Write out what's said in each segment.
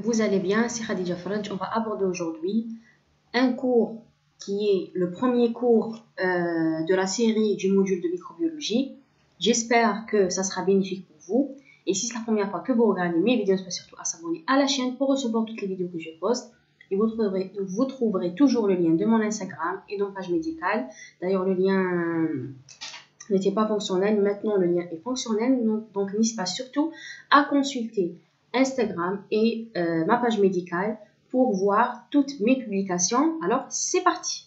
Vous allez bien, c'est Khadija Faraj. On va aborder aujourd'hui un cours qui est le premier cours de la série du module de microbiologie. J'espère que ça sera bénéfique pour vous. Et si c'est la première fois que vous regardez mes vidéos, n'hésitez surtout à s'abonner à la chaîne pour recevoir toutes les vidéos que je poste. Et vous trouverez toujours le lien de mon Instagram et de ma page médicale. D'ailleurs, le lien n'était pas fonctionnel. Maintenant, le lien est fonctionnel. Donc, n'hésitez pas surtout à consulter Instagram et ma page médicale pour voir toutes mes publications. Alors, c'est parti.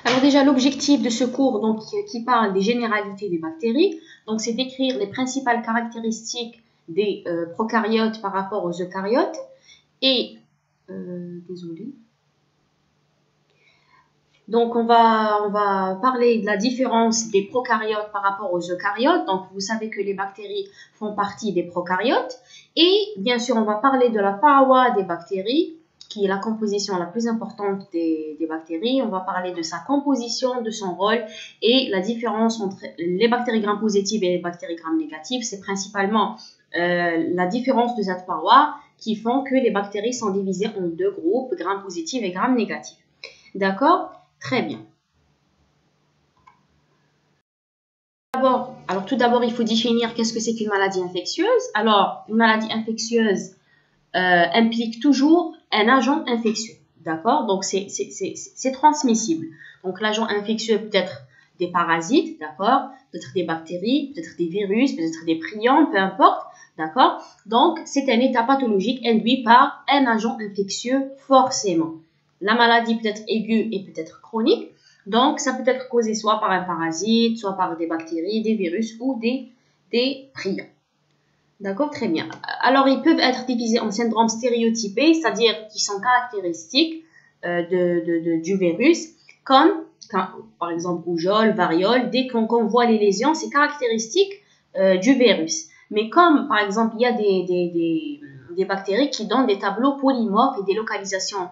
Alors déjà, l'objectif de ce cours donc, qui parle des généralités des bactéries, donc c'est d'écrire les principales caractéristiques des prokaryotes par rapport aux eucaryotes. Et, désolé. Donc, on va parler de la différence des prokaryotes par rapport aux eucaryotes. Donc, vous savez que les bactéries font partie des prokaryotes. Et, bien sûr, on va parler de la paroi des bactéries, qui est la composition la plus importante des bactéries. On va parler de sa composition, de son rôle et la différence entre les bactéries gram-positives et les bactéries gram-négatives. C'est principalement la différence de cette paroi qui font que les bactéries sont divisées en deux groupes, gram-positifs et gram-négatifs. D'accord ? Très bien. Alors, tout d'abord, il faut définir qu'est-ce que c'est qu'une maladie infectieuse. Alors, une maladie infectieuse implique toujours un agent infectieux. D'accord? Donc, c'est transmissible. Donc, l'agent infectieux peut être des parasites, d'accord? Peut-être des bactéries, peut-être des virus, peut-être des prions, peu importe. D'accord? Donc, c'est un état pathologique induit par un agent infectieux forcément. La maladie peut être aiguë et peut être chronique. Donc, ça peut être causé soit par un parasite, soit par des bactéries, des virus ou des prions. D'accord, très bien. Alors, ils peuvent être divisés en syndromes stéréotypés, c'est-à-dire qui sont caractéristiques du virus, comme par exemple rougeole, variole. Dès qu'on voit les lésions, c'est caractéristique du virus. Mais comme par exemple, il y a des bactéries qui donnent des tableaux polymorphes et des localisations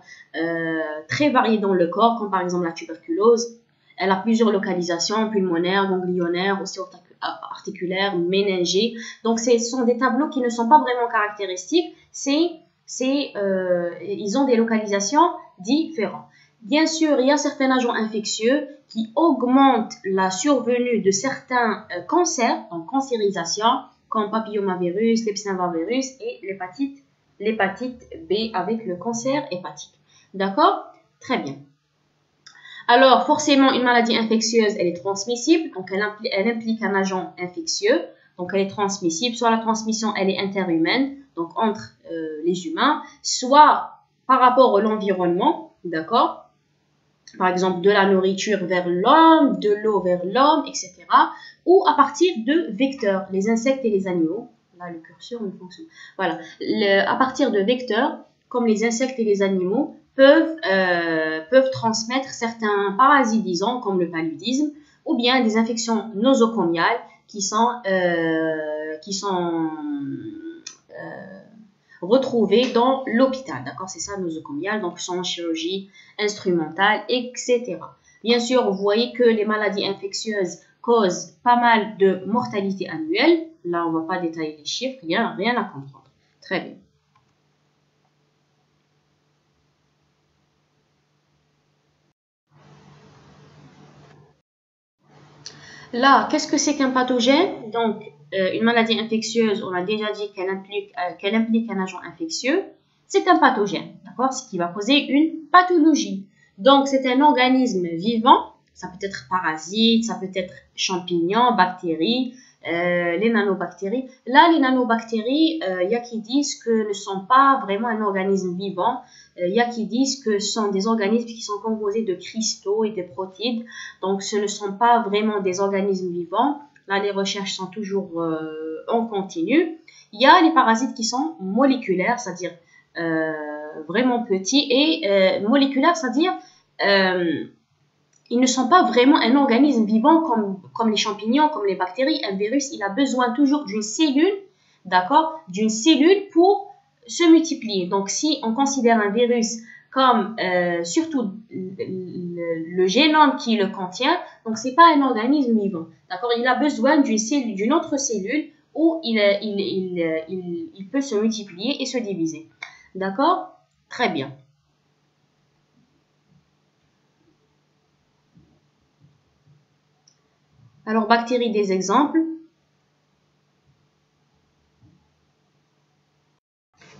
très variées dans le corps, comme par exemple la tuberculose. Elle a plusieurs localisations, pulmonaires, ganglionnaires, aussi articulaires, méningées. Donc, ce sont des tableaux qui ne sont pas vraiment caractéristiques. Ils ont des localisations différentes. Bien sûr, il y a certains agents infectieux qui augmentent la survenue de certains cancers, donc cancérisation, comme papillomavirus, l'epstein-barr-virus et l'hépatite B avec le cancer hépatique. D'accord? Très bien. Alors, forcément, une maladie infectieuse, elle est transmissible. Donc, elle implique un agent infectieux. Donc, elle est transmissible. Soit la transmission, elle est interhumaine, donc entre les humains, soit par rapport à l'environnement, d'accord? Par exemple, de la nourriture vers l'homme, de l'eau vers l'homme, etc. Ou à partir de vecteurs, les insectes et les animaux. Là, le curseur ne fonctionne. Voilà. À partir de vecteurs, comme les insectes et les animaux, peuvent transmettre certains parasites, disons, comme le paludisme, ou bien des infections nosocomiales qui sont retrouvées dans l'hôpital. D'accord? C'est ça, nosocomial, donc sont en chirurgie instrumentale, etc. Bien sûr, vous voyez que les maladies infectieuses causent pas mal de mortalité annuelle. Là, on ne va pas détailler les chiffres, rien à comprendre. Très bien. Là, qu'est-ce que c'est qu'un pathogène? Donc, une maladie infectieuse, on a déjà dit qu'elle implique un agent infectieux. C'est un pathogène, d'accord? Ce qui va causer une pathologie. Donc, c'est un organisme vivant. Ça peut être parasite, ça peut être champignon, bactéries, les nanobactéries. Là, les nanobactéries, il y a qui disent que ne sont pas vraiment un organisme vivant. Il y a qui disent que ce sont des organismes qui sont composés de cristaux et de protides. Donc, ce ne sont pas vraiment des organismes vivants. Là, les recherches sont toujours en continu. Il y a les parasites qui sont moléculaires, c'est-à-dire vraiment petits, et moléculaires, c'est-à-dire ils ne sont pas vraiment un organisme vivant comme les champignons, comme les bactéries. Un virus, il a besoin toujours d'une cellule, d'accord, d'une cellule pour se multiplier. Donc, si on considère un virus comme surtout le génome qui le contient, donc c'est pas un organisme vivant, d'accord. Il a besoin d'une autre cellule où il peut se multiplier et se diviser. D'accord? Très bien. Alors, bactéries, des exemples.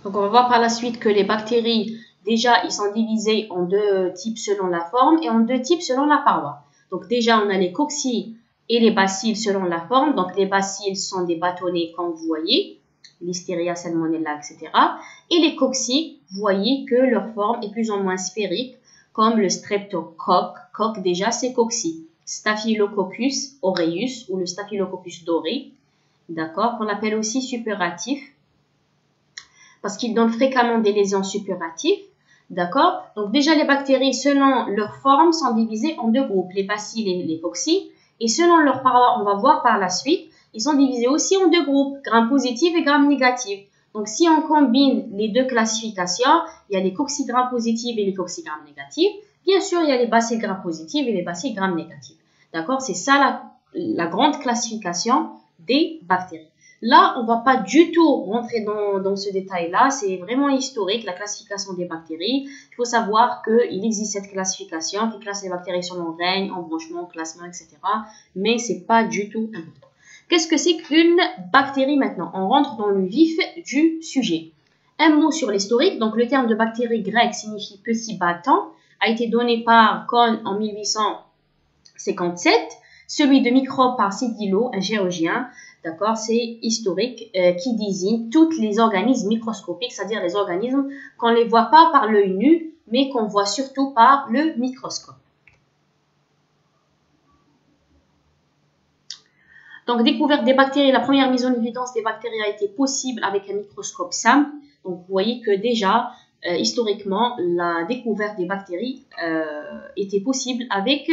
Donc, on va voir par la suite que les bactéries, déjà, ils sont divisés en deux types selon la forme et en deux types selon la paroi. Donc, déjà, on a les cocci et les bacilles selon la forme. Donc, les bacilles sont des bâtonnets, comme vous voyez, Listeria, Salmonella, etc. Et les cocci, vous voyez que leur forme est plus ou moins sphérique, comme le streptocoque. Coque, déjà, c'est cocci. Staphylococcus aureus ou le staphylococcus doré, d'accord, qu'on appelle aussi suppuratif, parce qu'ils donnent fréquemment des lésions suppuratives, d'accord. Donc déjà, les bactéries, selon leur forme, sont divisées en deux groupes, les bacilles et les cocci, et selon leur paroi, on va voir par la suite, ils sont divisés aussi en deux groupes, gram positif et gram négatif. Donc si on combine les deux classifications, il y a les cocci gram positifs et les cocci gram négatifs. Bien sûr, il y a les bacilles gram positifs et les bacilles gram négatifs. D'accord? C'est ça la grande classification des bactéries. Là, on ne va pas du tout rentrer dans ce détail-là. C'est vraiment historique, la classification des bactéries. Il faut savoir qu'il existe cette classification qui classe les bactéries selon règne, embranchement, classement, etc. Mais ce n'est pas du tout important. Qu'est-ce que c'est qu'une bactérie maintenant? On rentre dans le vif du sujet. Un mot sur l'historique. Donc, le terme de bactérie grec signifie petit battant, a été donné par Kohn en 1857. Celui de microbe par Sedillo, un géorgien. D'accord, c'est historique, qui désigne tous les organismes microscopiques, c'est-à-dire les organismes qu'on ne les voit pas par l'œil nu, mais qu'on voit surtout par le microscope. Donc, découverte des bactéries, la première mise en évidence des bactéries a été possible avec un microscope simple. Donc, vous voyez que déjà, historiquement, la découverte des bactéries était possible avec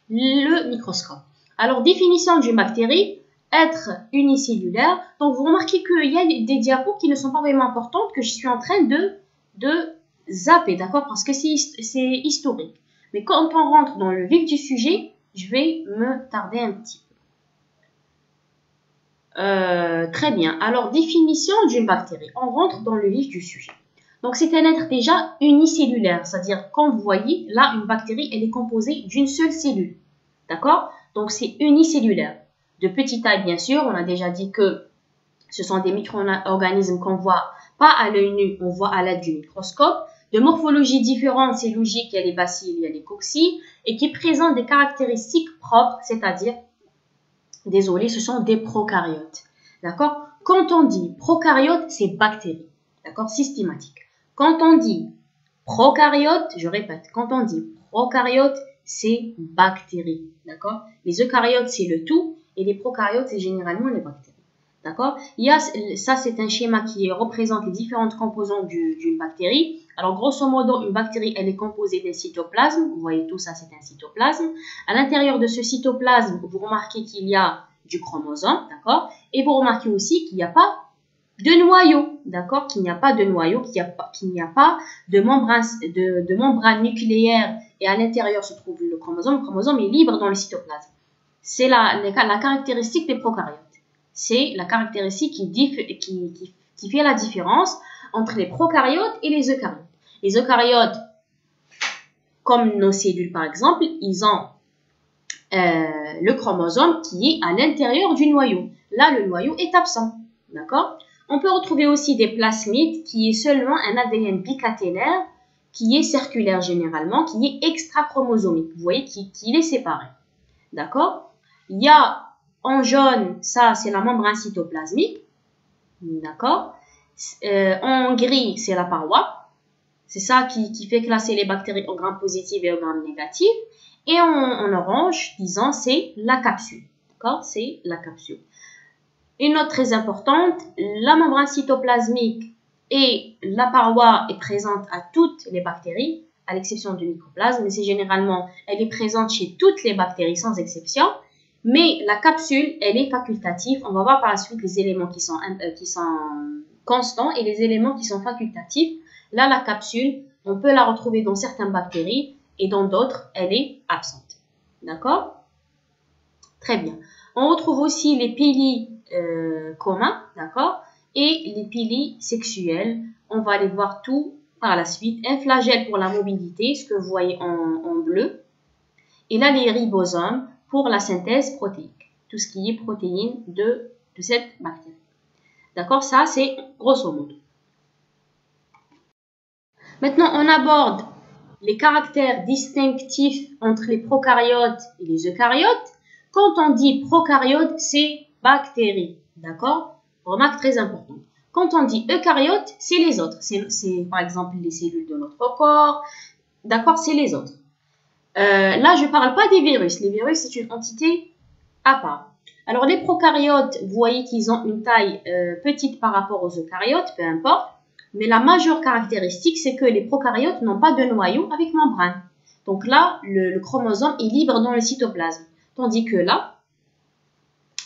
le microscope. Alors, définition d'une bactérie, être unicellulaire. Donc, vous remarquez qu'il y a des diapos qui ne sont pas vraiment importantes, que je suis en train de zapper, d'accord, parce que c'est historique. Mais quand on rentre dans le vif du sujet, je vais me tarder un petit peu. Très bien. Alors, définition d'une bactérie. On rentre dans le vif du sujet. Donc, c'est un être déjà unicellulaire, c'est-à-dire, quand vous voyez, là, une bactérie, elle est composée d'une seule cellule. D'accord? Donc, c'est unicellulaire. De petite taille, bien sûr. On a déjà dit que ce sont des micro-organismes qu'on voit pas à l'œil nu, on voit à l'aide du microscope. De morphologie différente, c'est logique, il y a les bacilles, il y a les cocci, et qui présentent des caractéristiques propres, c'est-à-dire, désolé, ce sont des prokaryotes. D'accord? Quand on dit prokaryote, c'est bactérie. D'accord? Systématique. Quand on dit prokaryote, je répète, quand on dit prokaryote, c'est bactérie. D'accord? Les eucaryotes, c'est le tout, et les prokaryotes, c'est généralement les bactéries. D'accord? Ça, c'est un schéma qui représente les différentes composantes d'une bactérie. Alors, grosso modo, une bactérie, elle est composée d'un cytoplasme. Vous voyez, tout ça, c'est un cytoplasme. À l'intérieur de ce cytoplasme, vous remarquez qu'il y a du chromosome, d'accord? Et vous remarquez aussi qu'il n'y a pas de noyau, d'accord? Qu'il n'y a pas de noyau, qu'il n'y a pas de membrane nucléaire. Et à l'intérieur se trouve le chromosome. Le chromosome est libre dans le cytoplasme. C'est la caractéristique des prokaryotes. C'est la caractéristique qui fait la différence entre les prokaryotes et les eucaryotes. Les eucaryotes, comme nos cellules par exemple, ils ont le chromosome qui est à l'intérieur du noyau. Là, le noyau est absent. D'accord? On peut retrouver aussi des plasmides qui est seulement un ADN bicaténaire qui est circulaire généralement, qui est extrachromosomique. Vous voyez qu'il est séparé. D'accord? Il y a en jaune, ça c'est la membrane cytoplasmique. D'accord? En gris, c'est la paroi. C'est ça qui fait classer les bactéries au gram positif et au gram négatif. Et en orange, disons, c'est la capsule. D'accord? C'est la capsule. Une note très importante, la membrane cytoplasmique et la paroi est présente à toutes les bactéries, à l'exception du mycoplasme, mais c'est généralement, elle est présente chez toutes les bactéries sans exception. Mais la capsule, elle est facultative. On va voir par la suite les éléments qui sont constants et les éléments qui sont facultatifs. Là, la capsule, on peut la retrouver dans certaines bactéries et dans d'autres, elle est absente. D'accord? Très bien. On retrouve aussi les communs, d'accord? Et les piliers sexuels, on va les voir tout par la suite. Un flagelle pour la mobilité, ce que vous voyez en bleu. Et là, les ribosomes pour la synthèse protéique, tout ce qui est protéines de cette bactérie. D'accord? Ça, c'est grosso modo. Maintenant, on aborde les caractères distinctifs entre les prokaryotes et les eucaryotes. Quand on dit prokaryote, c'est bactéries. D'accord? Remarque très importante. Quand on dit eucaryote, c'est les autres. C'est par exemple les cellules de notre corps. D'accord? C'est les autres. Là, je ne parle pas des virus. Les virus, c'est une entité à part. Alors, les prokaryotes, vous voyez qu'ils ont une taille petite par rapport aux eucaryotes, peu importe. Mais la majeure caractéristique, c'est que les prokaryotes n'ont pas de noyau avec membrane. Donc là, le chromosome est libre dans le cytoplasme. Tandis que là,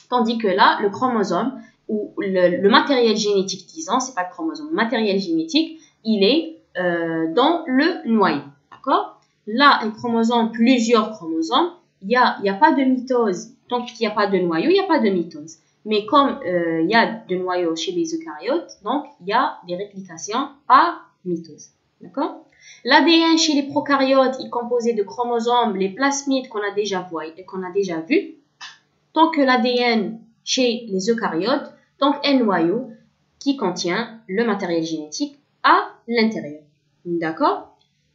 le chromosome, ou le matériel génétique, disons, c'est pas le chromosome, le matériel génétique, il est dans le noyau. D'accord? Là, un chromosome, plusieurs chromosomes, il n'y a pas de mitose. Tant qu'il n'y a pas de noyau, il n'y a pas de mitose. Mais comme il y a de noyaux chez les eucaryotes, donc il y a des réplications par mitose. D'accord? L'ADN chez les prokaryotes est composé de chromosomes, les plasmides qu'on a déjà vu. Tant que l'ADN chez les eucaryotes, donc un noyau qui contient le matériel génétique à l'intérieur. D'accord?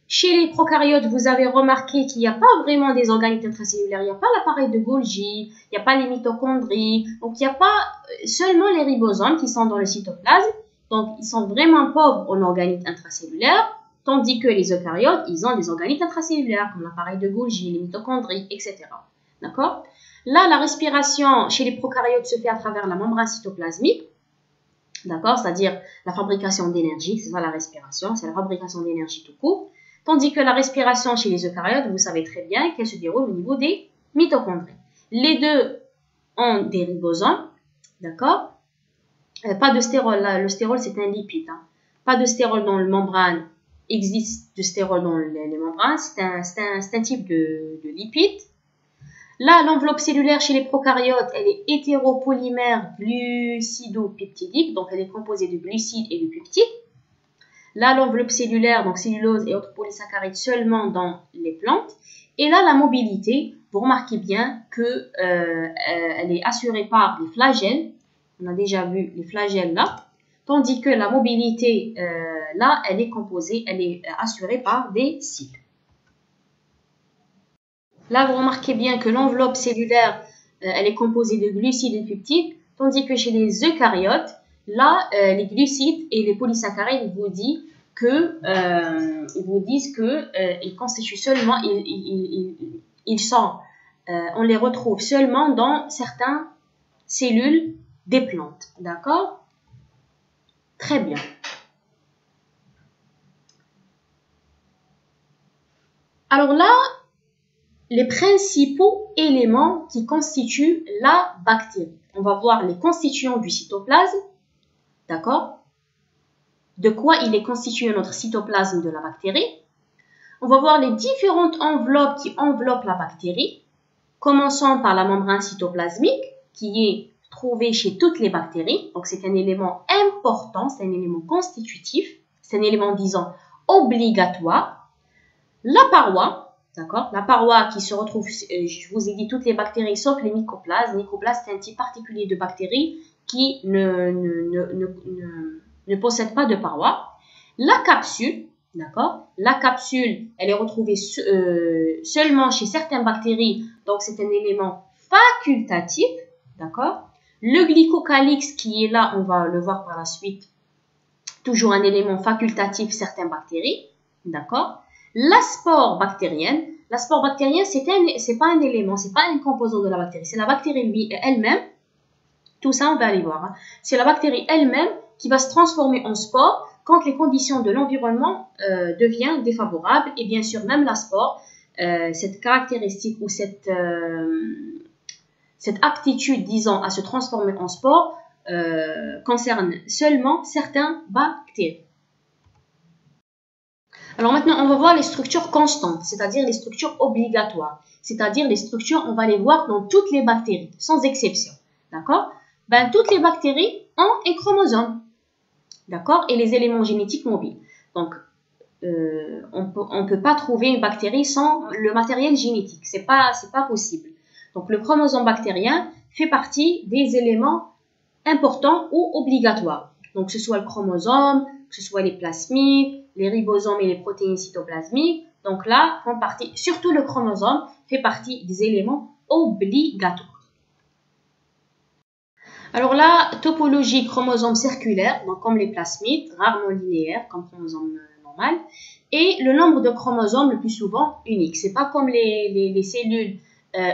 Chez les prokaryotes, vous avez remarqué qu'il n'y a pas vraiment des organes intracellulaires. Il n'y a pas l'appareil de Golgi, il n'y a pas les mitochondries. Donc, il n'y a pas seulement les ribosomes qui sont dans le cytoplasme. Donc, ils sont vraiment pauvres en organites intracellulaires. Tandis que les eucaryotes, ils ont des organites intracellulaires comme l'appareil de Golgi, les mitochondries, etc. D'accord? Là, la respiration chez les prokaryotes se fait à travers la membrane cytoplasmique. D'accord? C'est-à-dire la fabrication d'énergie. C'est ça la respiration, c'est la fabrication d'énergie tout court. Tandis que la respiration chez les eucaryotes, vous savez très bien qu'elle se déroule au niveau des mitochondries. Les deux ont des ribosomes, d'accord? Pas de stérol, là, le stérol c'est un lipide. Hein. Pas de stérol dans le membrane, existe du stérol dans les membranes, c'est un type de lipide. Là, l'enveloppe cellulaire chez les prokaryotes, elle est hétéropolymère glucidopeptidique, donc elle est composée de glucides et de peptides. Là, l'enveloppe cellulaire, donc cellulose et autres polysaccharides seulement dans les plantes. Et là, la mobilité, vous remarquez bien que elle est assurée par les flagelles. On a déjà vu les flagelles là. Tandis que la mobilité, là, elle est assurée par des cils. Là, vous remarquez bien que l'enveloppe cellulaire, elle est composée de glucides et de peptides. Tandis que chez les eucaryotes, là, les glucides et les polysaccharides, ils vous disent qu'ils constituent seulement, on les retrouve seulement dans certaines cellules des plantes. D'accord? Très bien. Alors là, les principaux éléments qui constituent la bactérie. On va voir les constituants du cytoplasme. D'accord? De quoi il est constitué notre cytoplasme de la bactérie. On va voir les différentes enveloppes qui enveloppent la bactérie. Commençons par la membrane cytoplasmique qui est trouvée chez toutes les bactéries. Donc, c'est un élément important, c'est un élément constitutif, c'est un élément, disons, obligatoire. La paroi, d'accord? La paroi qui se retrouve, je vous ai dit, toutes les bactéries sauf les mycoplasmes. Les mycoplasmes, c'est un type particulier de bactéries qui ne possède pas de paroi. La capsule, d'accord? La capsule, elle est retrouvée seulement chez certaines bactéries, donc c'est un élément facultatif, d'accord? Le glycocalyx qui est là, on va le voir par la suite, toujours un élément facultatif, certaines bactéries, d'accord? La spore bactérienne, c'est pas un élément, c'est pas un composant de la bactérie, c'est la bactérie elle-même. Tout ça, on va aller voir. Hein. C'est la bactérie elle-même qui va se transformer en spore quand les conditions de l'environnement deviennent défavorables. Et bien sûr, même la spore, cette caractéristique ou cette aptitude, disons, à se transformer en spore concerne seulement certaines bactéries. Alors maintenant, on va voir les structures constantes, c'est-à-dire les structures obligatoires. C'est-à-dire les structures, on va les voir dans toutes les bactéries, sans exception. D'accord? Ben, toutes les bactéries ont un chromosome, d'accord, et les éléments génétiques mobiles. Donc, on peut pas trouver une bactérie sans le matériel génétique. C'est pas possible. Donc, le chromosome bactérien fait partie des éléments importants ou obligatoires. Donc, que ce soit le chromosome, que ce soit les plasmides, les ribosomes et les protéines cytoplasmiques. Donc là, font partie, surtout le chromosome, fait partie des éléments obligatoires. Alors là, topologie chromosome circulaire, donc comme les plasmides, rarement linéaire, comme chromosome normal, et le nombre de chromosomes le plus souvent unique. C'est pas comme les cellules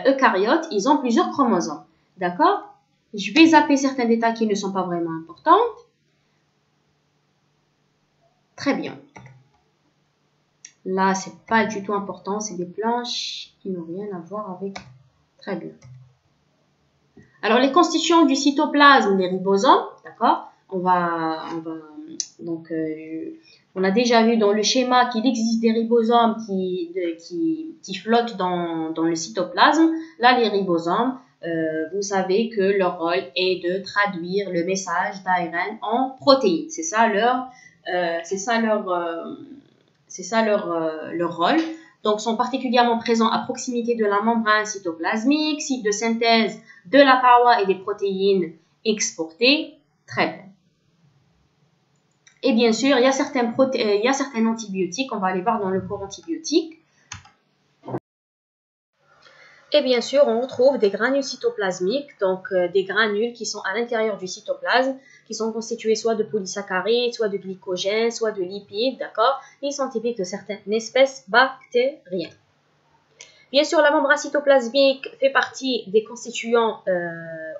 eucaryotes, ils ont plusieurs chromosomes. D'accord? Je vais zapper certains détails qui ne sont pas vraiment importants. Très bien. Là, c'est pas du tout important, c'est des planches qui n'ont rien à voir avec. Très bien. Alors, les constituants du cytoplasme, les ribosomes, d'accord? On a déjà vu dans le schéma qu'il existe des ribosomes qui flottent dans le cytoplasme. Là, les ribosomes, vous savez que leur rôle est de traduire le message d'ARN en protéines. C'est ça leur rôle. Donc, sont particulièrement présents à proximité de la membrane cytoplasmique, site de synthèse de la paroi et des protéines exportées. Très bien. Et bien sûr, il y a certains antibiotiques, on va aller voir dans le cours antibiotique. Et bien sûr, on retrouve des granules cytoplasmiques, donc des granules qui sont à l'intérieur du cytoplasme, qui sont constitués soit de polysaccharides, soit de glycogène, soit de lipides, d'accord? Ils sont typiques de certaines espèces bactériennes. Bien sûr, la membrane cytoplasmique fait partie des constituants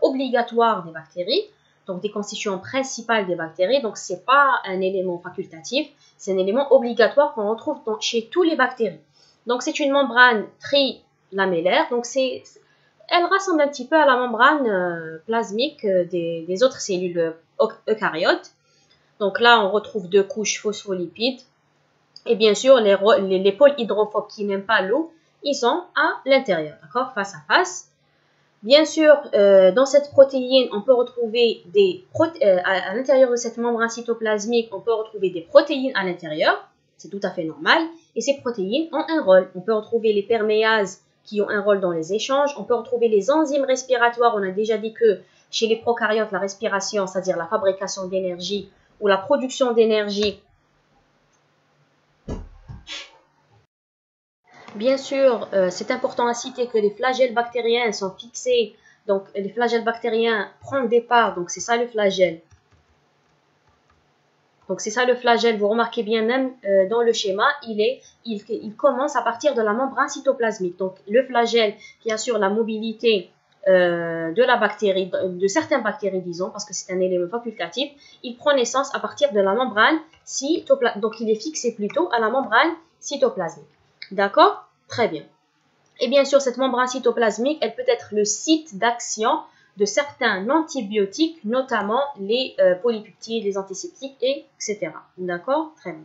obligatoires des bactéries, donc des constituants principaux des bactéries, donc ce n'est pas un élément facultatif, c'est un élément obligatoire qu'on retrouve chez tous les bactéries. Donc c'est une membrane trilamellaire, donc elle ressemble un petit peu à la membrane plasmique des autres cellules eucaryotes. Donc là, on retrouve deux couches phospholipides. Et bien sûr, les pôles hydrophobes qui n'aiment pas l'eau, ils sont à l'intérieur, d'accord, face à face. Bien sûr, dans cette protéine, on peut retrouver à l'intérieur de cette membrane cytoplasmique, on peut retrouver des protéines à l'intérieur. C'est tout à fait normal. Et ces protéines ont un rôle. On peut retrouver les perméases qui ont un rôle dans les échanges. On peut retrouver les enzymes respiratoires. On a déjà dit que chez les prokaryotes, la respiration, c'est-à-dire la fabrication d'énergie ou la production d'énergie. Bien sûr, c'est important à citer que les flagelles bactériens sont fixés. Donc, les flagelles bactériens prennent départ. Donc, c'est ça le flagelle. Donc, c'est ça le flagelle. Vous remarquez bien même dans le schéma, il commence à partir de la membrane cytoplasmique. Donc, le flagelle qui assure la mobilité de la bactérie, de certaines bactéries, disons, parce que c'est un élément facultatif, il prend naissance à partir de la membrane cytoplasmique. Donc, il est fixé plutôt à la membrane cytoplasmique. D'accord? Très bien. Et bien sûr, cette membrane cytoplasmique, elle peut être le site d'action de certains antibiotiques, notamment les polypeptides, les antiseptiques, etc. D'accord? Très bien.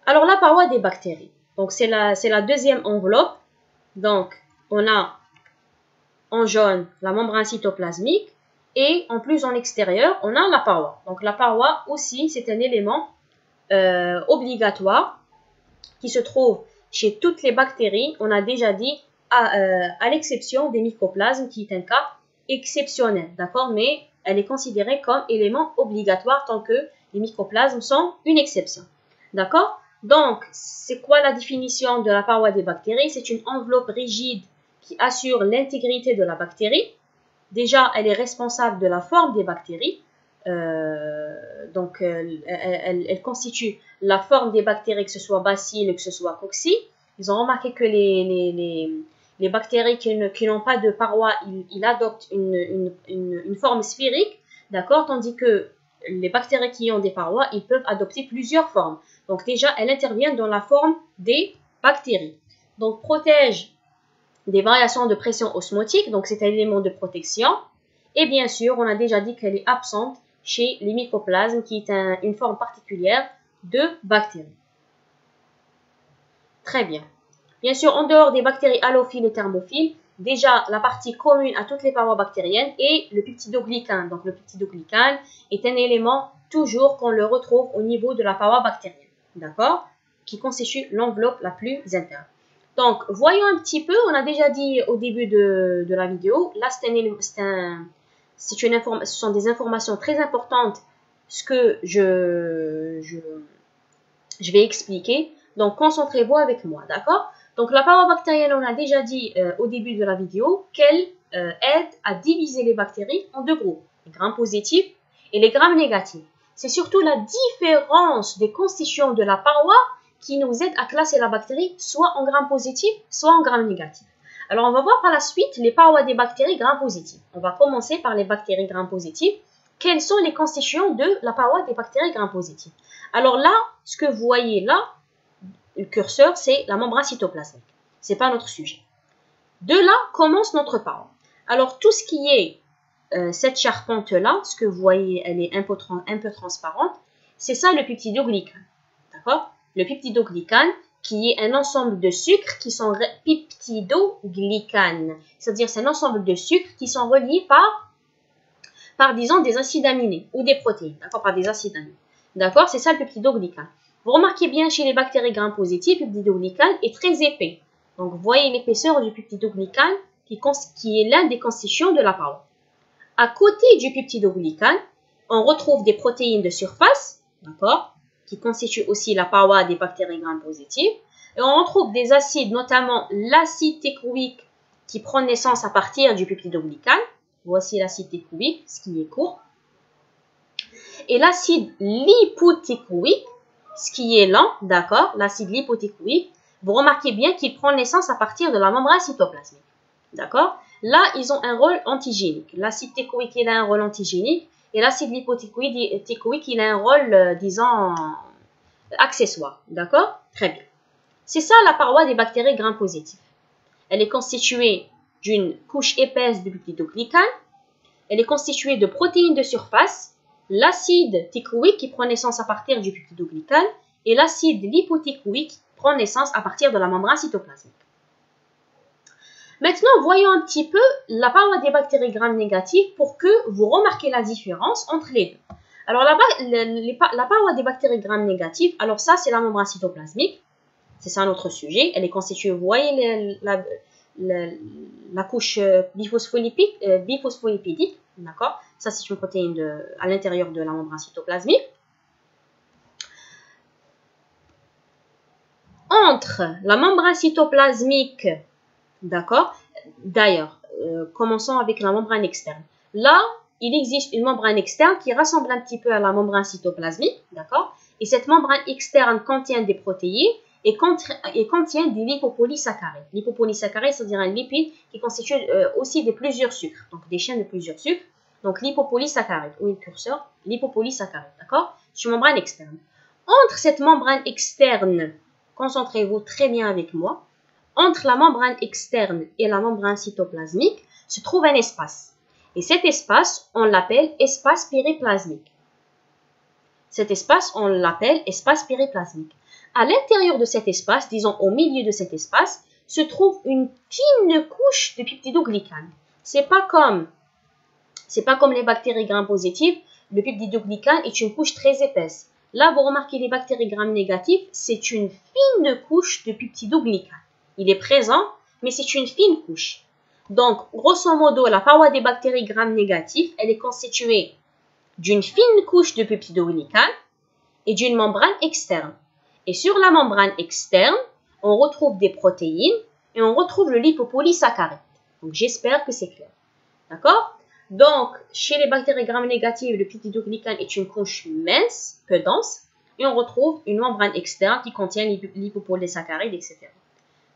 Alors, la paroi des bactéries. Donc, c'est la deuxième enveloppe. Donc, on a en jaune la membrane cytoplasmique. Et en plus, en extérieur, on a la paroi. Donc, la paroi aussi, c'est un élément obligatoire qui se trouve chez toutes les bactéries. On a déjà dit, à l'exception des mycoplasmes, qui est un cas exceptionnel, d'accord? Mais elle est considérée comme élément obligatoire tant que les mycoplasmes sont une exception, d'accord? Donc, c'est quoi la définition de la paroi des bactéries? C'est une enveloppe rigide qui assure l'intégrité de la bactérie. Déjà, elle est responsable de la forme des bactéries. Donc, elle constitue la forme des bactéries, que ce soit bacilles ou que ce soit cocci. Ils ont remarqué que les bactéries qui n'ont pas de paroi, ils adoptent une forme sphérique, d'accord? Tandis que les bactéries qui ont des parois, ils peuvent adopter plusieurs formes. Donc, déjà, elle intervient dans la forme des bactéries. Donc, protège des variations de pression osmotique, donc c'est un élément de protection. Et bien sûr, on a déjà dit qu'elle est absente chez les mycoplasmes, qui est une forme particulière de bactéries. Très bien. Bien sûr, en dehors des bactéries halophiles et thermophiles, déjà la partie commune à toutes les parois bactériennes est le peptidoglycane. Donc le peptidoglycane est un élément toujours qu'on le retrouve au niveau de la paroi bactérienne. D'accord? Qui constitue l'enveloppe la plus interne. Donc, voyons un petit peu, on a déjà dit au début de la vidéo, là ce sont des informations très importantes, ce que je vais expliquer. Donc, concentrez-vous avec moi, d'accord? Donc, la paroi bactérienne, on a déjà dit au début de la vidéo qu'elle aide à diviser les bactéries en deux groupes, les grammes positifs et les grammes négatifs. C'est surtout la différence des constituants de la paroi qui nous aide à classer la bactérie soit en grammes positifs, soit en grammes négatifs. Alors, on va voir par la suite les parois des bactéries grammes positifs. On va commencer par les bactéries grammes positifs. Quels sont les constituants de la paroi des bactéries grammes positifs? Alors là, ce que vous voyez là, le curseur, c'est la membrane cytoplasmique. Ce n'est pas notre sujet. De là commence notre paroi. Alors, tout ce qui est cette charpente-là, ce que vous voyez, elle est un peu transparente, c'est ça le peptidoglycane. D'accord? Le peptidoglycane, qui est un ensemble de sucres qui sont peptidoglycanes. C'est-à-dire, c'est un ensemble de sucres qui sont reliés par disons, des acides aminés ou des protéines. D'accord? Par des acides aminés. D'accord? C'est ça le peptidoglycane. Vous remarquez bien chez les bactéries gram positives, le peptidoglycane est très épais. Donc, vous voyez l'épaisseur du peptidoglycane qui est l'un des constituants de la paroi. À côté du peptidoglycane, on retrouve des protéines de surface, d'accord, qui constituent aussi la paroi des bactéries gram positives. Et on retrouve des acides, notamment l'acide técoïque qui prend naissance à partir du peptidoglycane. Voici l'acide técoïque, ce qui est court. Et l'acide lipotécoïque, ce qui est lent, d'accord, l'acide lipotécoïque, vous remarquez bien qu'il prend naissance à partir de la membrane cytoplasmique, d'accord. Là, ils ont un rôle antigénique. L'acide técoïque, il a un rôle antigénique, et l'acide lipotécoïque, il a un rôle, disons, accessoire, d'accord. Très bien. C'est ça la paroi des bactéries gram positifs. Elle est constituée d'une couche épaisse de peptidoglycane, elle est constituée de protéines de surface, l'acide técoïque qui prend naissance à partir du peptidoglycane et l'acide lipotécoïque qui prend naissance à partir de la membrane cytoplasmique. Maintenant, voyons un petit peu la paroi des bactéries gram négatives pour que vous remarquez la différence entre les deux. Alors, la paroi des bactéries gram négatives, alors ça, c'est la membrane cytoplasmique. C'est ça notre sujet. Elle est constituée, vous voyez la couche biphospholipédique, d'accord? Ça, c'est une protéine à l'intérieur de la membrane cytoplasmique. Entre la membrane cytoplasmique, d'accord? D'ailleurs, commençons avec la membrane externe. Là, il existe une membrane externe qui ressemble un petit peu à la membrane cytoplasmique, d'accord? Et cette membrane externe contient des protéines et contient des lipopolysaccharides. Lipopolysaccharides, c'est-à-dire un lipide qui constitue aussi de plusieurs sucres, donc des chaînes de plusieurs sucres. Donc, lipopolysaccharides, où est le curseur? Lipopolysaccharides, d'accord? C'est une membrane externe. Entre cette membrane externe, concentrez-vous très bien avec moi, entre la membrane externe et la membrane cytoplasmique se trouve un espace. Et cet espace, on l'appelle espace périplasmique. Cet espace, on l'appelle espace périplasmique. À l'intérieur de cet espace, disons au milieu de cet espace, se trouve une fine couche de peptidoglycane. C'est pas comme les bactéries gram positives, le peptidoglycane est une couche très épaisse. Là, vous remarquez les bactéries gram négatives, c'est une fine couche de peptidoglycane. Il est présent, mais c'est une fine couche. Donc, grosso modo, la paroi des bactéries gram négatives, elle est constituée d'une fine couche de peptidoglycane et d'une membrane externe. Et sur la membrane externe, on retrouve des protéines et on retrouve le lipopolysaccharide. Donc, j'espère que c'est clair. D'accord? Donc, chez les bactéries gram négatives, le peptidoglycane est une couche mince, peu dense, et on retrouve une membrane externe qui contient lipopolysaccharides, etc.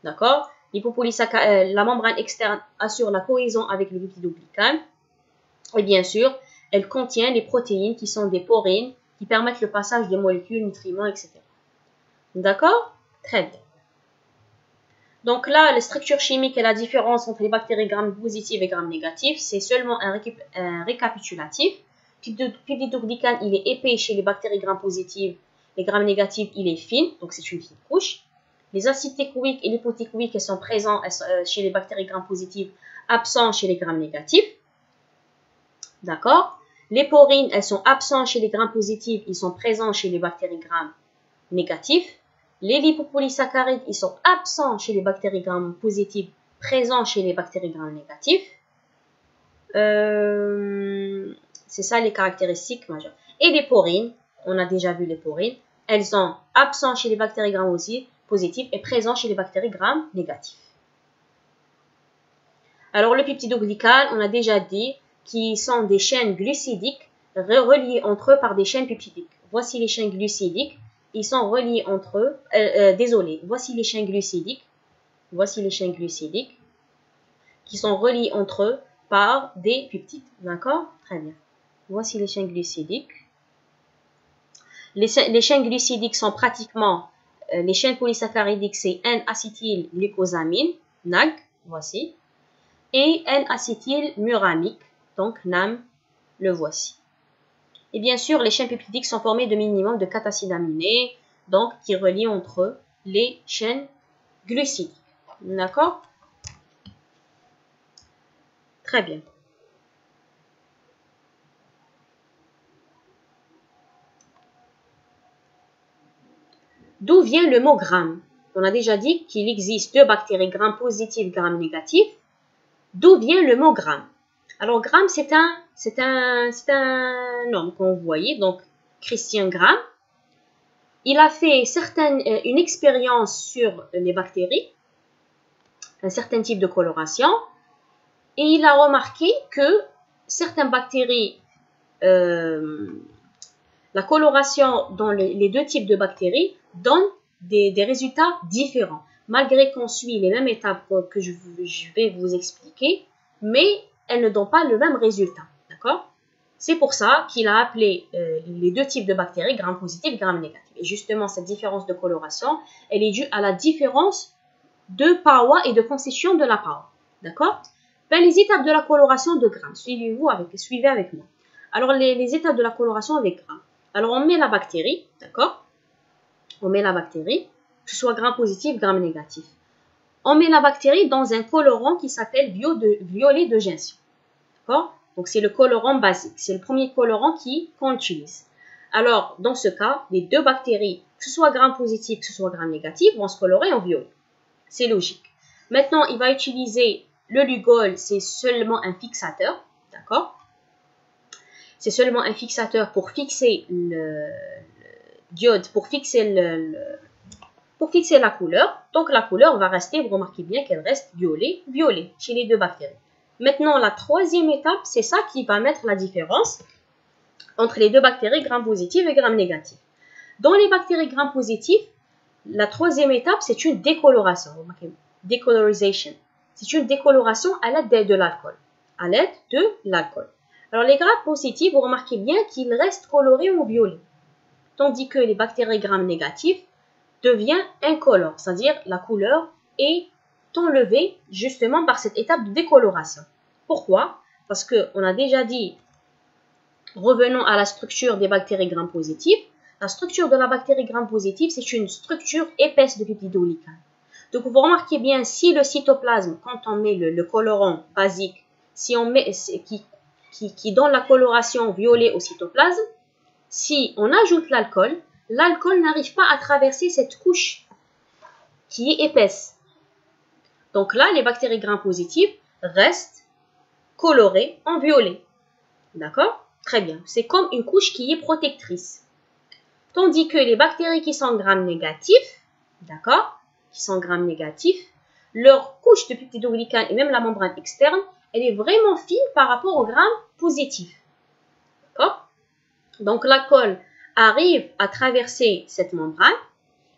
D'accord? La membrane externe assure la cohésion avec le peptidoglycane. Et bien sûr, elle contient les protéines qui sont des porines qui permettent le passage des molécules, nutriments, etc. D'accord? Très bien. Donc là, la structure chimique et la différence entre les bactéries gram positives et gram négatives, c'est seulement un récapitulatif. Le peptidoglycane, il est épais chez les bactéries gram positives. Les gram négatives, il est fin, donc c'est une fine couche. Les acides thécoïques et l'hypothécoïques, elles sont présents chez les bactéries gram-positives, absents chez les gram-négatifs. D'accord? Les porines, elles sont absentes chez les gram-positifs, ils sont présents chez les bactéries gram-négatifs. Les lipopolysaccharides, ils sont absents chez les bactéries gram-positives, présents chez les bactéries gram-négatifs. C'est ça les caractéristiques majeures. Et les porines, on a déjà vu les porines, elles sont absentes chez les bactéries gram-positives et présentes chez les bactéries gram-négatives. Alors le peptidoglycane, on a déjà dit qu'ils sont des chaînes glucidiques reliées entre eux par des chaînes peptidiques. Voici les chaînes glucidiques, ils sont reliés entre eux, voici les chaînes glucidiques, qui sont reliés entre eux par des peptides. D'accord? Très bien. Voici les chaînes glucidiques. Les chaînes glucidiques sont pratiquement, les chaînes polysaccharidiques, c'est N-acétylglucosamine, NAG, voici, et N-acétylmuramique, donc NAM, le voici. Et bien sûr, les chaînes peptidiques sont formées de minimum de 4 acides aminés, donc qui relient entre eux les chaînes glucidiques. D'accord? Très bien. D'où vient le mot gramme? On a déjà dit qu'il existe deux bactéries gram-positives, gram-négatives. D'où vient le mot gramme? Alors, Gramme, c'est un homme qu'on voyait, donc Christian Gramme. Il a fait une expérience sur les bactéries, un certain type de coloration, et il a remarqué que certaines bactéries, la coloration dans les deux types de bactéries donne des résultats différents, malgré qu'on suit les mêmes étapes que je vais vous expliquer, mais elles ne donnent pas le même résultat, d'accord? C'est pour ça qu'il a appelé les deux types de bactéries, gram-positif, gram-négatif. Et justement, cette différence de coloration, elle est due à la différence de paroi et de constitution de la paroi, d'accord? Ben, les étapes de la coloration de Gramme, suivez avec moi. Alors, les étapes de la coloration avec Gramme. Alors, on met la bactérie, d'accord? On met la bactérie, que ce soit gram-positif, gram-négatif. On met la bactérie dans un colorant qui s'appelle violet de Ginsion. D'accord? Donc, c'est le colorant basique. C'est le premier colorant qu'on utilise. Alors, dans ce cas, les deux bactéries, que ce soit gram-positif, que ce soit gram-négatif, vont se colorer en violet. C'est logique. Maintenant, il va utiliser le Lugol, c'est seulement un fixateur. D'accord? C'est seulement un fixateur pour fixer le diode, pour fixer la couleur. Donc, la couleur va rester, vous remarquez bien qu'elle reste violet chez les deux bactéries. Maintenant, la troisième étape, c'est ça qui va mettre la différence entre les deux bactéries gram-positives et gram-négatives. Dans les bactéries gram-positives, la troisième étape, c'est une décoloration. Vous remarquez, décolorisation. C'est une décoloration à l'aide de l'alcool. Alors, les gram-positifs, vous remarquez bien qu'ils restent colorés en violet. Tandis que les bactéries gram-négatives deviennent incolores, c'est-à-dire la couleur est enlevée justement par cette étape de décoloration. Pourquoi? Parce qu'on a déjà dit, revenons à la structure des bactéries gram-positives. La structure de la bactérie gram-positive, c'est une structure épaisse de peptidoglycane. Donc, vous remarquez bien, si le cytoplasme, quand on met le colorant basique, si on met, qui donne la coloration violet au cytoplasme, si on ajoute l'alcool n'arrive pas à traverser cette couche qui est épaisse. Donc là, les bactéries gram-positives restent colorées en violet. D'accord? Très bien. C'est comme une couche qui est protectrice. Tandis que les bactéries qui sont gram-négatifs, d'accord, leur couche de peptidoglycane et même la membrane externe, elle est vraiment fine par rapport au gram-positif. D'accord? Donc l'alcool arrive à traverser cette membrane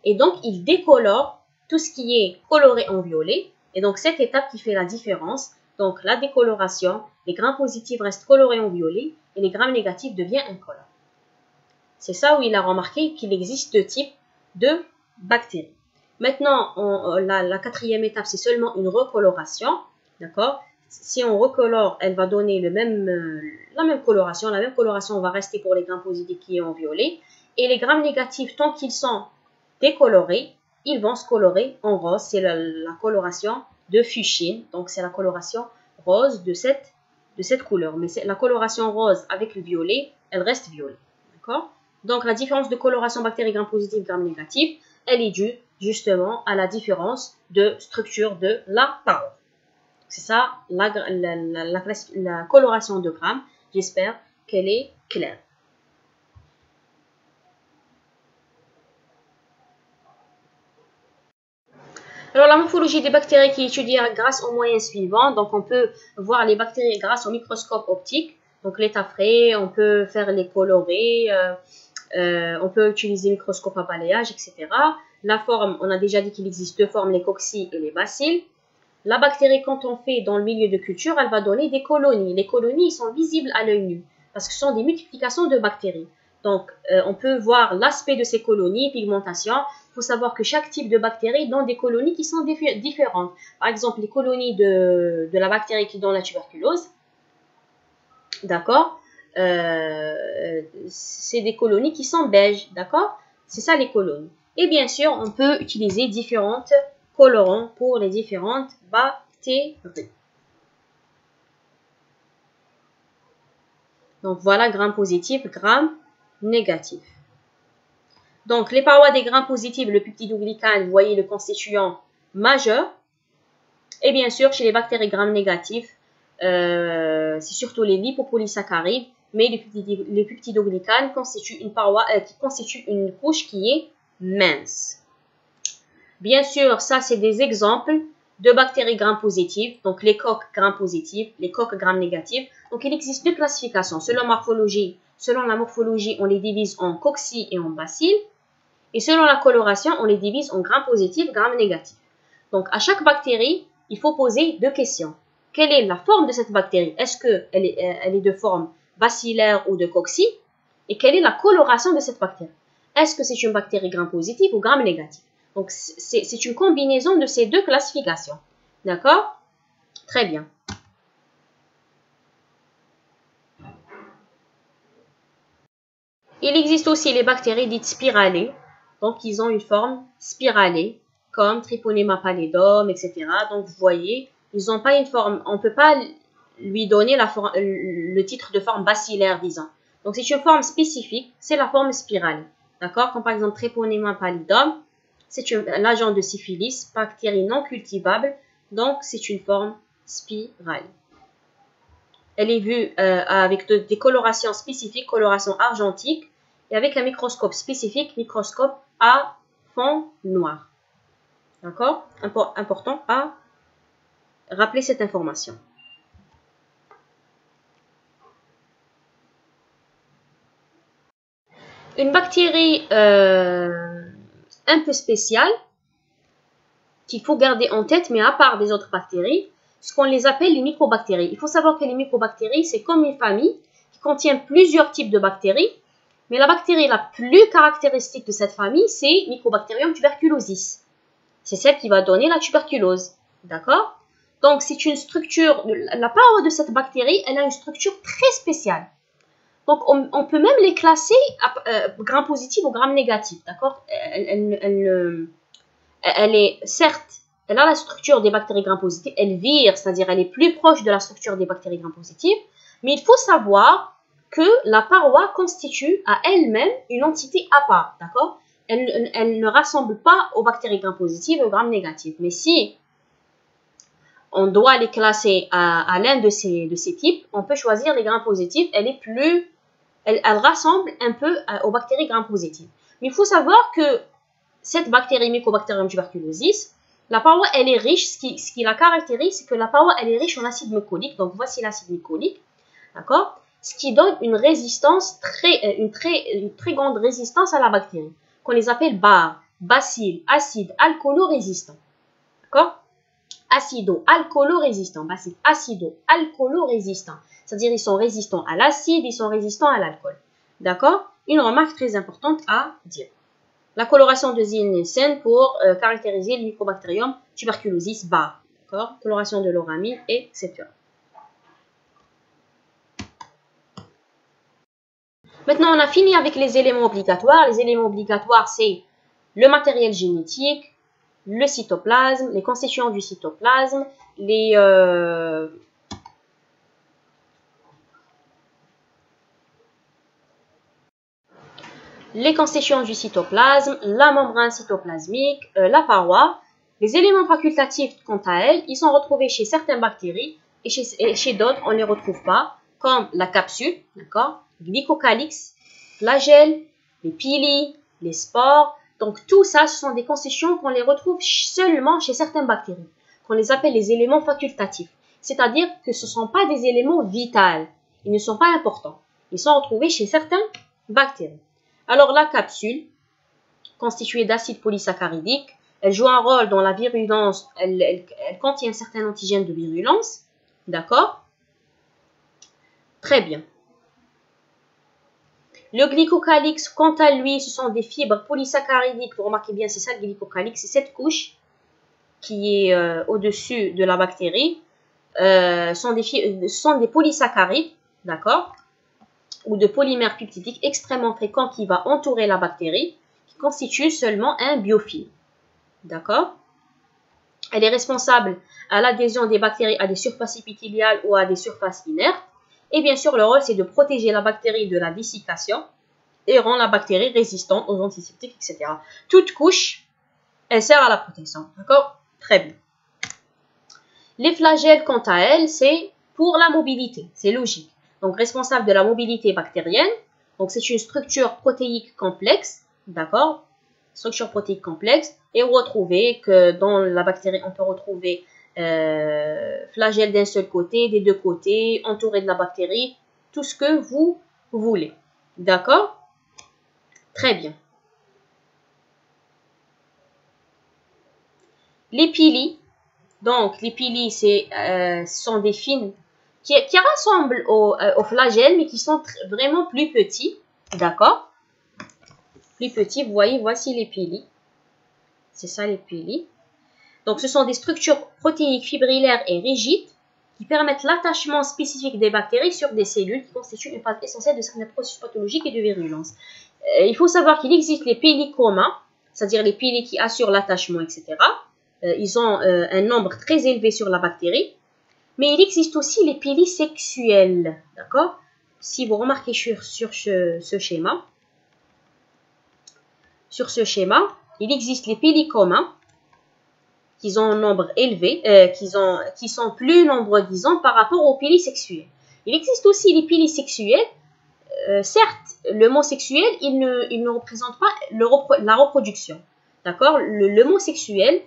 et donc il décolore tout ce qui est coloré en violet. Et donc cette étape qui fait la différence, donc la décoloration, les gram-positifs restent colorés en violet et les gram-négatifs deviennent incolores. C'est ça où il a remarqué qu'il existe deux types de bactéries. Maintenant, la quatrième étape, c'est seulement une recoloration. D'accord? Si on recolore, elle va donner la même coloration. La même coloration va rester pour les gram-positifs qui est en violet. Et les gram-négatifs, tant qu'ils sont décolorés, ils vont se colorer en rose. C'est la coloration de fuchsine. Donc, c'est la coloration rose de cette couleur. Mais la coloration rose avec le violet, elle reste violet. D'accord? Donc, la différence de coloration bactéries gram-positive, gram-négative, elle est due justement à la différence de structure de la paroi. C'est ça la coloration de Gram. J'espère qu'elle est claire. Alors, la morphologie des bactéries qui est étudiée grâce aux moyens suivants. Donc, on peut voir les bactéries grâce au microscope optique. Donc, l'état frais, on peut faire les colorer, on peut utiliser le microscope à balayage, etc. La forme, on a déjà dit qu'il existe deux formes, les coccis et les bacilles. La bactérie, quand on fait dans le milieu de culture, elle va donner des colonies. Les colonies, ils sont visibles à l'œil nu parce que ce sont des multiplications de bactéries. Donc, on peut voir l'aspect de ces colonies, pigmentation. Il faut savoir que chaque type de bactérie donne des colonies qui sont différentes. Par exemple, les colonies de la bactérie qui donne la tuberculose, d'accord, c'est des colonies qui sont beiges, d'accord. C'est ça les colonies. Et bien sûr, on peut utiliser différentes colorants pour les différentes bactéries. Donc voilà, gram positif, gram négatif. Donc les parois des grams positifs, le peptidoglycane, vous voyez le constituant majeur. Et bien sûr, chez les bactéries gram négatifs, c'est surtout les lipopolysaccharides, mais le peptidoglycane constitue une paroi qui constitue une couche qui est mince. Bien sûr, ça c'est des exemples de bactéries gram positives, donc les coques gram positives, les coques gram négatives. Donc il existe deux classifications. Selon la morphologie, on les divise en cocci et en bacilles. Et selon la coloration, on les divise en gram positif, gram négatif. Donc à chaque bactérie, il faut poser deux questions. Quelle est la forme de cette bactérie? Est-ce qu'elle est de forme bacillaire ou de cocci? Et quelle est la coloration de cette bactérie? Est-ce que c'est une bactérie gram positive ou gram négative? Donc, c'est une combinaison de ces deux classifications. D'accord? Très bien. Il existe aussi les bactéries dites spiralées. Donc, ils ont une forme spiralée, comme Treponema pallidum, etc. Donc, vous voyez, ils n'ont pas une forme, on ne peut pas lui donner le titre de forme bacillaire, disons. Donc, c'est une forme spécifique, c'est la forme spirale. D'accord? Comme par exemple Treponema pallidum, c'est l'agent de syphilis, bactérie non cultivable, donc c'est une forme spirale. Elle est vue avec des colorations spécifiques, coloration argentique, et avec un microscope spécifique, microscope à fond noir. D'accord? Important à rappeler cette information. Une bactérie un peu spéciale, qu'il faut garder en tête, mais à part des autres bactéries, ce qu'on les appelle les mycobactéries. Il faut savoir que les mycobactéries, c'est comme une famille qui contient plusieurs types de bactéries, mais la bactérie la plus caractéristique de cette famille, c'est Mycobacterium tuberculosis. C'est celle qui va donner la tuberculose. D'accord? Donc, c'est une structure, la paroi de cette bactérie, elle a une structure très spéciale. Donc, on peut même les classer gram positif ou gram négatif. D'accord? Elle est, certes, elle a la structure des bactéries gram positives, elle vire, c'est-à-dire elle est plus proche de la structure des bactéries gram positives, mais il faut savoir que la paroi constitue à elle-même une entité à part, d'accord? Elle ne rassemble pas aux bactéries gram positives et aux gram négatives. Mais si on doit les classer à l'un de ces types, on peut choisir les gram positifs. Elle rassemble un peu aux bactéries gram positives. Mais il faut savoir que cette bactérie Mycobacterium tuberculosis, la paroi, elle est riche. Ce qui la caractérise, c'est que la paroi, elle est riche en acide mucolique. Donc, voici l'acide mucolique. D'accord? Ce qui donne une résistance, une très grande résistance à la bactérie, qu'on les appelle BAR, bacilles, acides, alcoolo-résistants. D'accord? Acido-alcoolo-résistants, bacilles, acido-alcoolo-résistants. C'est-à-dire, ils sont résistants à l'acide, ils sont résistants à l'alcool. D'accord? Une remarque très importante à dire. La coloration de Ziehl-Neelsen pour caractériser le Mycobacterium tuberculosis BAR. D'accord? Coloration de l'oramine, etc. Maintenant, on a fini avec les éléments obligatoires. Les éléments obligatoires, c'est le matériel génétique, le cytoplasme, les constituants du cytoplasme, les constituants du cytoplasme, la membrane cytoplasmique, la paroi. Les éléments facultatifs, quant à elles, ils sont retrouvés chez certaines bactéries et chez d'autres, on ne les retrouve pas, comme la capsule, d'accord, glycocalyx, flagelle, les pili, les spores. Donc tout ça, ce sont des constituants qu'on les retrouve seulement chez certaines bactéries, qu'on les appelle les éléments facultatifs. C'est-à-dire que ce ne sont pas des éléments vitaux, ils ne sont pas importants. Ils sont retrouvés chez certaines bactéries. Alors la capsule, constituée d'acide polysaccharidique, elle joue un rôle dans la virulence, elle contient un certain antigène de virulence, d'accord? Très bien. Le glycocalyx, quant à lui, ce sont des fibres polysaccharidiques. Vous remarquez bien, c'est ça le glycocalyx, c'est cette couche qui est au-dessus de la bactérie. Sont des polysaccharides, d'accord, ou de polymères peptidiques extrêmement fréquents qui va entourer la bactérie, qui constitue seulement un biofilm, d'accord. Elle est responsable à l'adhésion des bactéries à des surfaces épithéliales ou à des surfaces inertes. Et bien sûr, le rôle, c'est de protéger la bactérie de la dessiccation et rend la bactérie résistante aux antiseptiques, etc. Toute couche, elle sert à la protection, d'accord. Très bien. Les flagelles, quant à elles, c'est pour la mobilité, c'est logique. Donc, responsable de la mobilité bactérienne. Donc, c'est une structure protéique complexe, d'accord, structure protéique complexe. Et vous retrouvez que dans la bactérie, on peut retrouver flagelle d'un seul côté, des deux côtés, entouré de la bactérie, tout ce que vous voulez, d'accord. Très bien. Les pili. Donc, les pili, ce sont des fines qui ressemblent aux flagelles, mais qui sont vraiment plus petits. D'accord? Plus petits, vous voyez, voici les pili. C'est ça les pili. Donc, ce sont des structures protéiques fibrillaires et rigides qui permettent l'attachement spécifique des bactéries sur des cellules qui constituent une phase essentielle de certains processus pathologiques et de virulence. Il faut savoir qu'il existe les pili communs, c'est-à-dire les pili qui assurent l'attachement, etc. Ils ont un nombre très élevé sur la bactérie. Mais il existe aussi les pili sexuels, d'accord? Si vous remarquez sur ce schéma, il existe les pili communs qui ont un nombre élevé, qui sont plus nombreux, disons, par rapport aux pili sexuels. Il existe aussi les pili sexuels. Certes, le mot sexuel, il ne représente pas la reproduction, d'accord? Le mot sexuel,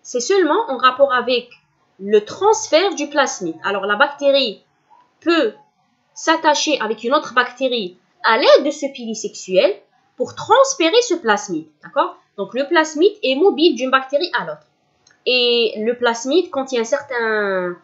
c'est seulement en rapport avec le transfert du plasmide. Alors, la bactérie peut s'attacher avec une autre bactérie à l'aide de ce pili sexuel pour transférer ce plasmide, d'accord? Donc, le plasmide est mobile d'une bactérie à l'autre. Et le plasmide contient certains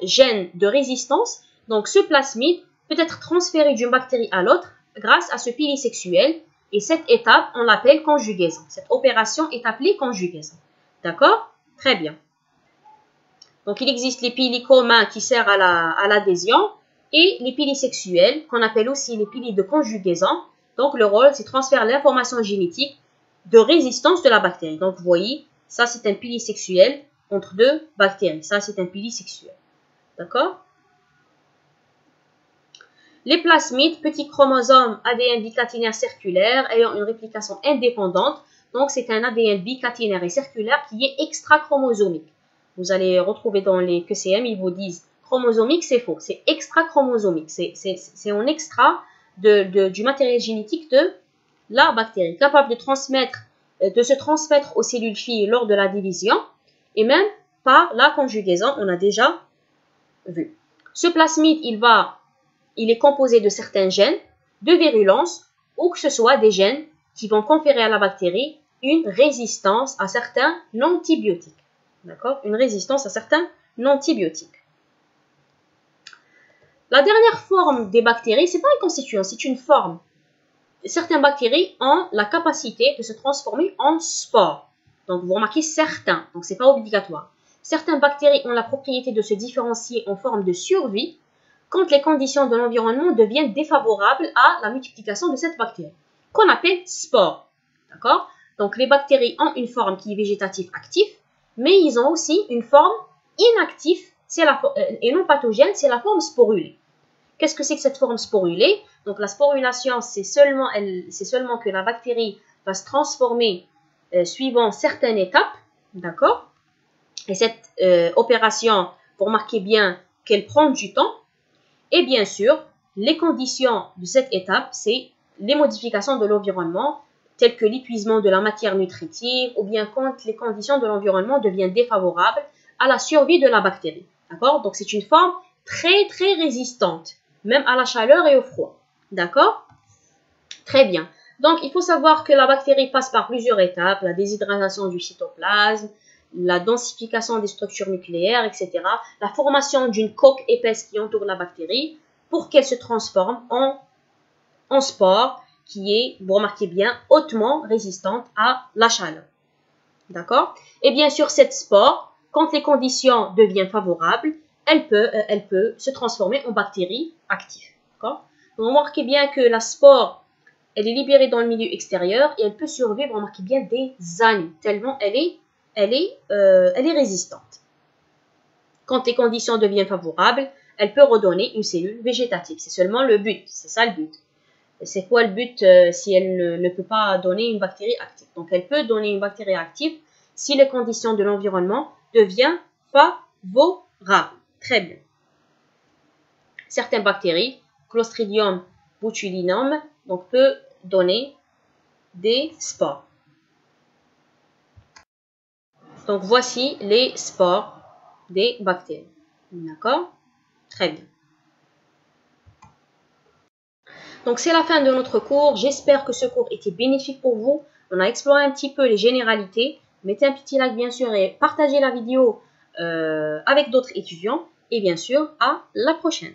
gènes de résistance. Donc, ce plasmide peut être transféré d'une bactérie à l'autre grâce à ce pili sexuel. Et cette étape, on l'appelle conjugaison. Cette opération est appelée conjugaison. D'accord? Très bien. Donc, il existe les pili communs qui servent à l'adhésion et les pili sexuels qu'on appelle aussi les pili de conjugaison. Donc, le rôle, c'est transférer l'information génétique de résistance de la bactérie. Donc, vous voyez, ça, c'est un pili sexuel entre deux bactéries. Ça, c'est un pili sexuel. D'accord? Les plasmides, petits chromosomes ADN bicaténaire circulaire ayant une réplication indépendante. Donc, c'est un ADN bicaténaire et circulaire qui est extra-chromosomique. Vous allez retrouver dans les QCM, ils vous disent chromosomique, c'est faux. C'est extra-chromosomique. C'est en extra du matériel génétique de la bactérie, capable de se transmettre aux cellules filles lors de la division et même par la conjugaison, on a déjà vu. Ce plasmide, il est composé de certains gènes de virulence ou que ce soit des gènes qui vont conférer à la bactérie une résistance à certains antibiotiques. D'accord? Une résistance à certains antibiotiques. La dernière forme des bactéries, c'est pas un constituant, c'est une forme. Certaines bactéries ont la capacité de se transformer en spores. Donc, vous remarquez certains, donc c'est pas obligatoire. Certaines bactéries ont la propriété de se différencier en forme de survie quand les conditions de l'environnement deviennent défavorables à la multiplication de cette bactérie, qu'on appelle spore. D'accord? Donc, les bactéries ont une forme qui est végétative active, mais ils ont aussi une forme inactive et non pathogène, c'est la forme sporulée. Qu'est-ce que c'est que cette forme sporulée? Donc, la sporulation, c'est seulement que la bactérie va se transformer suivant certaines étapes, d'accord? Et cette opération, pour marquer bien qu'elle prend du temps, et bien sûr, les conditions de cette étape, c'est les modifications de l'environnement, telles que l'épuisement de la matière nutritive, ou bien quand les conditions de l'environnement deviennent défavorables à la survie de la bactérie. D'accord? Donc, c'est une forme très, très résistante, même à la chaleur et au froid. D'accord? Très bien. Donc, il faut savoir que la bactérie passe par plusieurs étapes, la déshydratation du cytoplasme, la densification des structures nucléaires, etc. La formation d'une coque épaisse qui entoure la bactérie pour qu'elle se transforme en spore qui est, vous remarquez bien, hautement résistante à la chaleur. D'accord? Et bien sûr, cette spore, quand les conditions deviennent favorables, elle peut se transformer en bactérie active. D'accord? Donc, remarquez bien que la spore, elle est libérée dans le milieu extérieur et elle peut survivre, remarquez bien, des années, tellement elle est résistante. Quand les conditions deviennent favorables, elle peut redonner une cellule végétative. C'est seulement le but, c'est ça le but. C'est quoi le but si elle ne peut pas donner une bactérie active? Donc, elle peut donner une bactérie active si les conditions de l'environnement deviennent favorables. Très bien. Certaines bactéries, Clostridium botulinum, donc peut donner des spores. Donc, voici les spores des bactéries. D'accord? Très bien. Donc, c'est la fin de notre cours. J'espère que ce cours était bénéfique pour vous. On a exploré un petit peu les généralités. Mettez un petit like, bien sûr, et partagez la vidéo avec d'autres étudiants. Et bien sûr, à la prochaine.